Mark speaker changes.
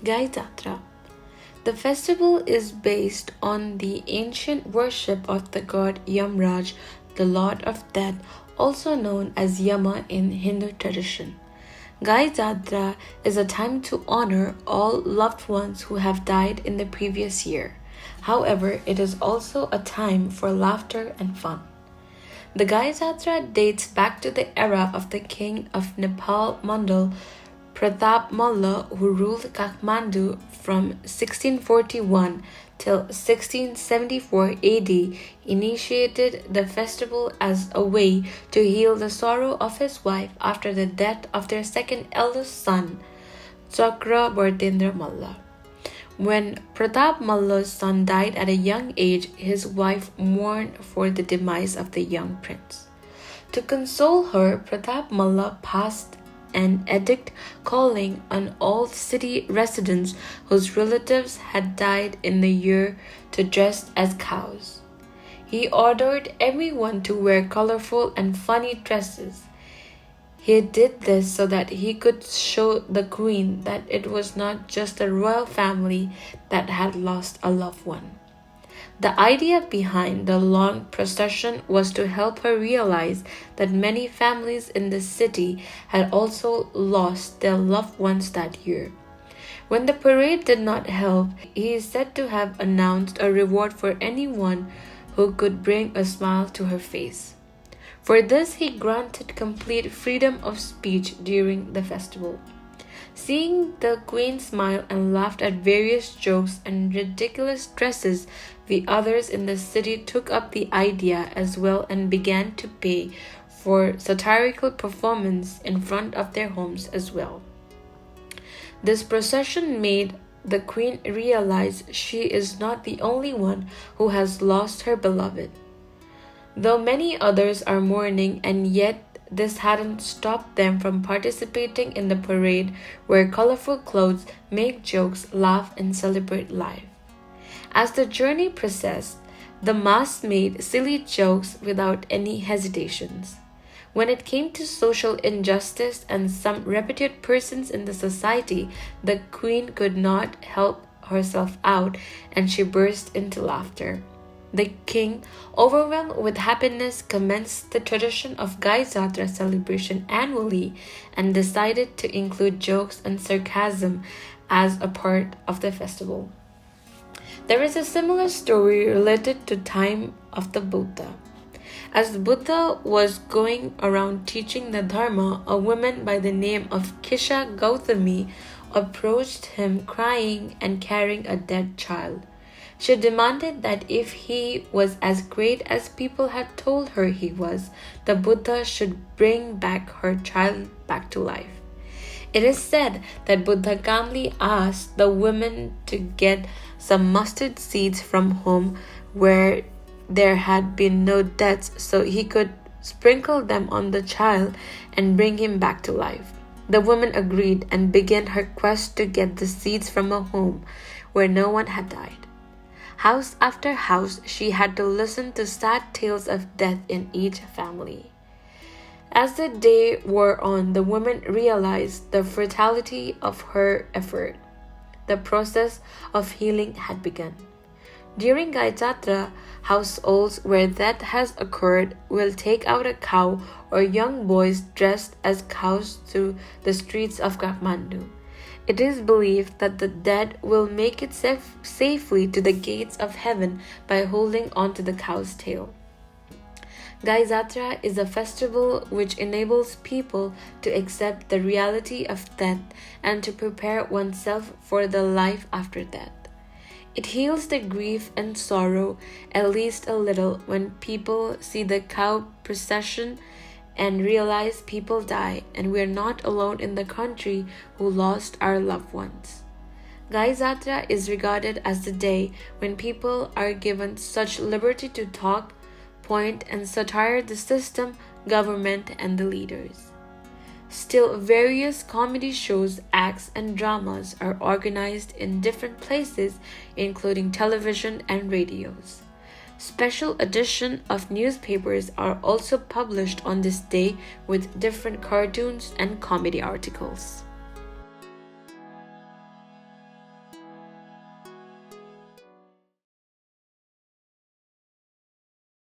Speaker 1: Gai Jatra. The festival is based on the ancient worship of the god Yamraj, the lord of death, also known as Yama in Hindu tradition. Gai Jatra is a time to honor all loved ones who have died in the previous year. However, it is also a time for laughter and fun. The Gai Jatra dates back to the era of the king of Nepal Mandal, Pratap Malla, who ruled Kathmandu from 1641 till 1674 AD, initiated the festival as a way to heal the sorrow of his wife after the death of their second eldest son, Chakrabartendra Malla. When Pratap Malla's son died at a young age, his wife mourned for the demise of the young prince. To console her, Pratap Malla passed an edict calling on all city residents whose relatives had died in the year to dress as cows. He ordered everyone to wear colorful and funny dresses. He did this so that he could show the queen that it was not just the royal family that had lost a loved one. The idea behind the long procession was to help her realize that many families in the city had also lost their loved ones that year. When the parade did not help, he is said to have announced a reward for anyone who could bring a smile to her face. For this, he granted complete freedom of speech during the festival. Seeing the queen smile and laughed at various jokes and ridiculous dresses, the others in the city took up the idea as well and began to pay for satirical performance in front of their homes as well. This procession made the queen realize she is not the only one who has lost her beloved. Though many others are mourning, and yet this hadn't stopped them from participating in the parade, wear colorful clothes, make jokes, laugh, and celebrate life. As the journey progressed, the mass made silly jokes without any hesitations. When it came to social injustice and some reputed persons in the society, the queen could not help herself out, and she burst into laughter. The king, overwhelmed with happiness, commenced the tradition of Gai Jatra celebration annually and decided to include jokes and sarcasm as a part of the festival. There is a similar story related to time of the Buddha. As the Buddha was going around teaching the Dharma, a woman by the name of Kisha Gautami approached him crying and carrying a dead child. She demanded that if he was as great as people had told her he was, the Buddha should bring back her child back to life. It is said that Buddha calmly asked the woman to get some mustard seeds from home where there had been no deaths so he could sprinkle them on the child and bring him back to life. The woman agreed and began her quest to get the seeds from a home where no one had died. House after house, she had to listen to sad tales of death in each family. As the day wore on, the woman realized the fertility of her effort. The process of healing had begun. During Gai Jatra, households where that has occurred will take out a cow or young boys dressed as cows through the streets of Kathmandu. It is believed that the dead will make it safely to the gates of heaven by holding on to the cow's tail. Gai Jatra is a festival which enables people to accept the reality of death and to prepare oneself for the life after death. It heals the grief and sorrow at least a little when people see the cow procession and realize people die and we are not alone in the country who lost our loved ones. Gai Jatra is regarded as the day when people are given such liberty to talk, point, and satire the system, government, and the leaders. Still, various comedy shows, acts, and dramas are organized in different places, including television and radios. Special editions of newspapers are also published on this day with different cartoons and comedy articles.